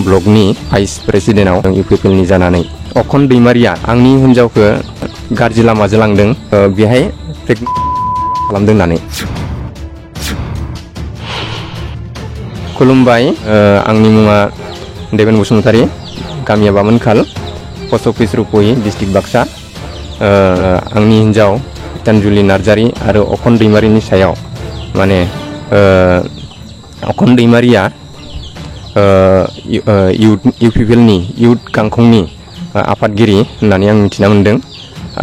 ब्लकनि vice प्रेसिडेन्टआव इउपिपिएलनि जानानै अखन दैमारिया आंनि हिन्जावखौ गाज्रि लामाजों लांदों बेहाय खालामदों होननानै। खुलुमबाय, आंनि मुङा देबेन बसुमतारी, गामिया बामोनखाल, पस्ट अफिस रुप'हि, डिस्ट्रिक्ट बाक्सा। आंनि हिन्जाव गितानजुलि नार्जारी आरो अखन दैमारिनि सायाव माने अखन दैमारिया इउपिपिएलनि इउथ गांखंनि आफादगिरि होननानै आं मिथिना मोन्दों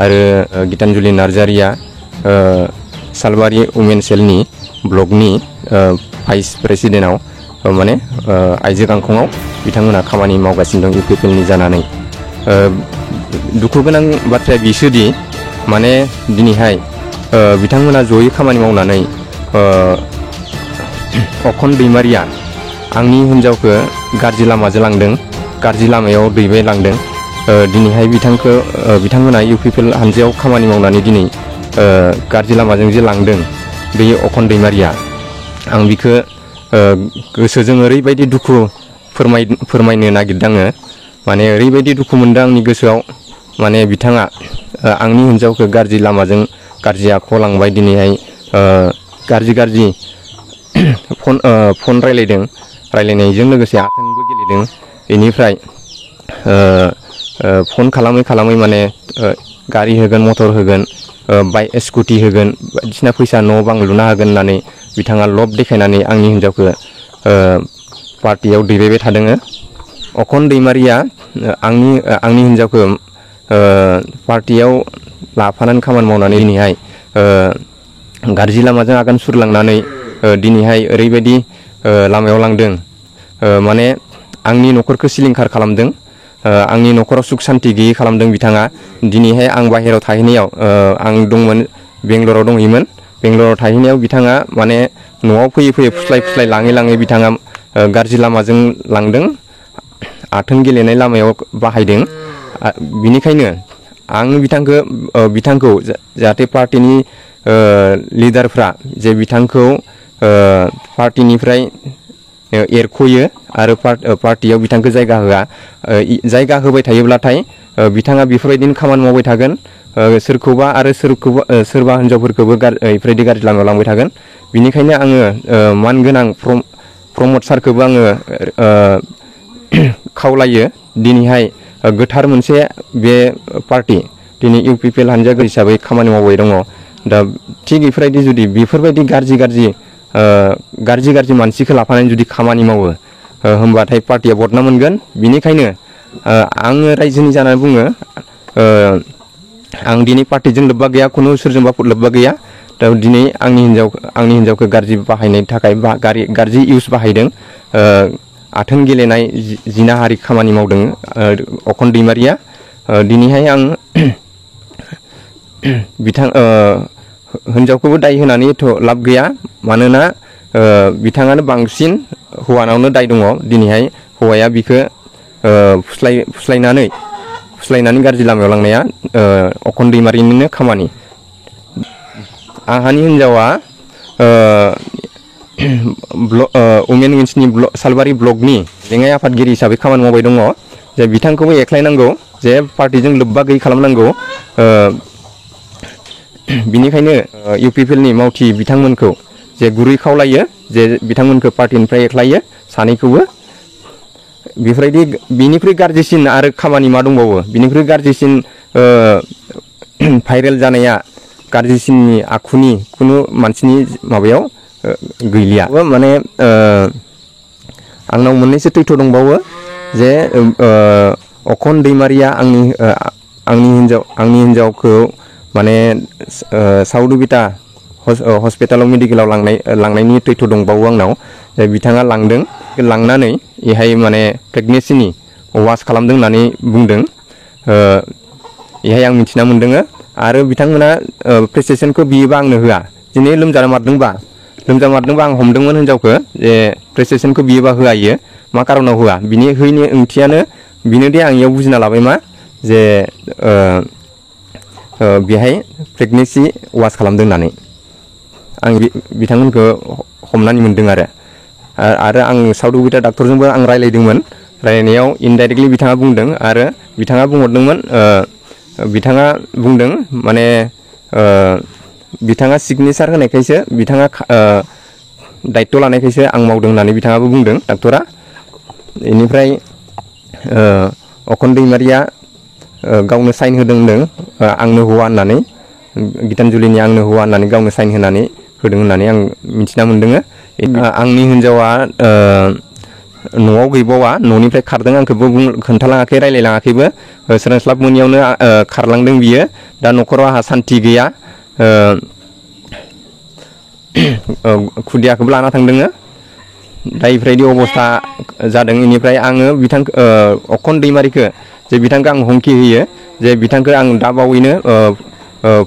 आरो गितानजुलि नार्जारीया सालबारि वुमेन सेलनि ब्लकनि भाइस प्रेसिडेन्टआव माने आइजो गांखंआव बिथांमोना खामानि मावगासिनो दं इउपिपिएलनि जानानै। दुखु गोनां बाथ्राया बिसोदि माने दिनैहाय बिथांमोना जयै खामानि मावनानै अखन दैमारिया आंनि हिन्जावखौ गाज्रि लामाजों लांदों, गाज्रि लामायाव दैबाय लांदों। दिनैहाय बिथांमोना इउपिपिएल हानजायाव खामानि मावनानै दिनै गाज्रि लामाजों जे लांदों बे अखन दैमारिया, आं बिखौ गोसोजों ओरैबायदि दुखु फोरमायनो नागिरदों आङो। माने ओरैबायदि दुखु मोनदों आंनि गोसोआव, माने बिथाङा आंनि हिन्जावखौ गाज्रि लामाजों गाज्रि आखुआव लांबाय। दिनैहाय गाज्रि फन रायलायनायजों लोगोसे आथोनबो गेलेदों। बेनिफ्राय फन खालामै माने गारि होगोन, मटर होगोन, बाइक स्कुटि होगोन, बायदिसिना फैसा न' बां लुना होगोन होननानै बिथाङा लब देखायनानै आंनि हिन्जावखौ पार्टियाव दैबाय थादों। अखन दैमारिया आंनि हिन्जावखौ पार्टियाव लाफानानै खामानि मावनानै दिनैहाय गाज्रि लामाजों आगान सुरलांनानै दिनैहाय ओरैबायदि लामायाव लांदों, माने आंनि न'खरखौ सिलिंखार खालामदों, आंनि न'खराव सुख सान्ति गैयै खालामदों बिथाङा। दिनैहाय आं बाहेरायाव थाहैनायाव आं दंमोन, बेंगलराव दंहैयोमोन। बेंगलराव थाहैनायाव बिथाङा माने न'आव फैयै फुस्लाय लाङै बिथाङा गाज्रि लामाजों लांदों, आथोन गेलेनाय लामायाव बाहायदों। बिनिखायनो आं बिथांखौ जाहाथे पार्टिनि लिडारफ्रा जे बिथांखौ पार्टिनिफ्राय एरख'यो आरो पार्टियाव बिथांखौ जायगा होआ। जायगा होबाय थायोब्लाथाय बिथाङा बेफोरबायदिनो खामानि मावबाय थागोन, सोरबा हिन्जावफोरखौबो बेफोरबायदि गाज्रि लामायाव लांबाय थागोन। बिनिखायनो आङो मानगोनां प्रमद सारखौबो आङो खावलायो, दिनैहाय गोथार मोनसे बे पार्टि दिनै इउपिपिएल हानजा हिसाबै खामानि मावबाय दङ। दा थिग बेफोरबायदि गाज्रि मानसिखौ लाफानानै जुदि खामानि मावो होमबाथाय पार्टिया बदनाम मोनगोन। बिनिखायनो आङो रायजोनि जानानै बुङो, आं दिनै पार्टिजों लोब्बा गैया, खुनु सोरजोंबा लोब्बा गैया। दा दिनै आंनि हिन्जावखौ गाज्रि बाहायनायनि थाखाय गाज्रि इउस बाहायदों, आथोन गेलेनाय जिनाहारि खामानि मावदों अखन दैमारिया। दिनैहाय आं हिन्जावखौबो दाय होनानैथ' लाब गैया, मानोना बिथाङानो बांसिन हौवानावनो दाय दङ। दिनैहाय हौवाया बिखौ फुस्लायनानै गाज्रि लामायाव लांनाया अखन दैमारिनिनो खामानि। आंहानि हिन्जावा वुमेन विंसनि सालबारि ब्लकनि लेङाइ आफादगिरि हिसाबै खामानि मावबाय दङ। जे बिथांखौबो एख्लायनांगौ, जे पार्टिजों लोब्बा गैयै खालामनांगौ। बिनिखायनो इउपिपिएलनि मावथि बिथांमोनखौ जे गुरै खावलायो जे बिथांमोनखौ पार्टिनिफ्राय एख्लायो सानैखौबो। बेफोरबायदि बिनिख्रुइ गाज्रिसिन आरो खामानि मा दंबावो, बिनिख्रुइ गाज्रिसिन भाइरेल जानाया गाज्रिसिननि आखुनि खुनु मानसिनि माबायाव गैलिया। माने आंनाव मोननैसो तथ्य दंबावो जे अखन दैमारिया आंनि हिन्जावखौ माने साउदुबिटा हस्पिटालाव मेडिकेलाव लांनायनि तथ्य दंबावो आंनाव। बिथाङा लांनानै बेहाय माने प्रेगनेन्सिनि वास खालामदों होननानै बुंदों। बेहाय आं मिथिना मोन्दों। आरो बिथांमोना प्रेसक्रिपसनखौ बियोबा आंनो होआ। दिनै लोमजा मारदोंबा आं हमदोंमोन हिन्जावखौ, जे प्रेसक्रिपसनखौ बियोबा होआ, इयो मा कारनाव होआ। बिनि होयैनि ओंथियानो बिनोदि आं इयाव बुजिना लाबाय मा, जे बेहाय प्रेगनेन्सि वास खालामदों होननानै आं बिथांमोनखौ हमनानै मोन्दों। आरो आं साउदुबिटा डाक्टरजोंबो आं रायलायनायाव इनडाइरेक्टलि बिथाङा बुंदों आरो बिथाङा बुंहरदोंमोन बिथाङा बुंदों माने बिथाङा सिगनेचार होनायखायसो बिथाङा दायित्व लानायखायसो आं मावदों होननानै बिथाङाबो बुंदों डाक्टरा। बेनिफ्राय अखन दैमारिया गावनो साइन होदों होनदों आंनो हौवा होननानै गितानजुलिनि आंनो हौवा होननानै गावनो साइन होनानै होदों होननानै आं मिथिना मोन्दों। आंनि हिन्जावा न'आव गैबावा न'निफ्राय खारदों आंखौबो खोन्थालाङाखै रायलायलाङाखैबो सोरांस्लाब मोनियावनो खारलांदों बियो। दा न'खराव आंहा सान्थि गैया खुदियाखौबो लाना थांदों। दा इफोरबायदि अबस्था जादों। इनिफ्राय आङो बिथांखौ अखन दैमारिखौ जे बिथांखौ आं हुमखि होयो जे बिथांखौ आं दा बावैनो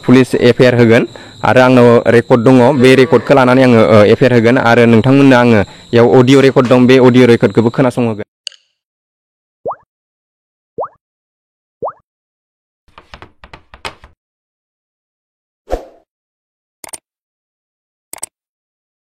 पुलिस एफआइआर होगोन आरो आंनाव रेकर्ड दङ बे रेकर्डखौ लानानै आङो एफआइआर होगोन आरो नोंथांमोननो आङो बेयाव अडिअ' रेकर्ड दं बे अडिअ' रेकर्डखौबो खोनासंहोगोन।